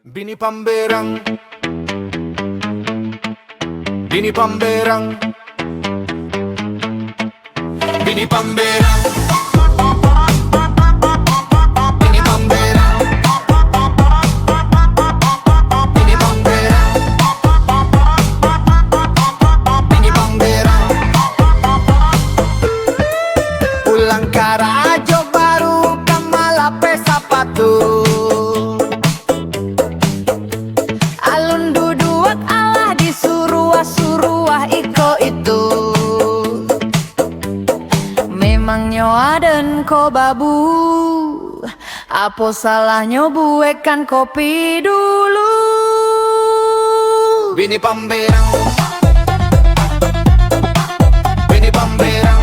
Bini Pamberang, Bini Pamberang, Bini Pamberang, Bini Pamberang, Bini Pamberang, Bini Pamberang. Pulang karajo baru kamalape sapatu. Alun duduak Allah disuruah-suruah iko itu. Memangnya aden ko babu, apa salahnya buekan kopi dulu. Bini Pamberang, Bini Pamberang,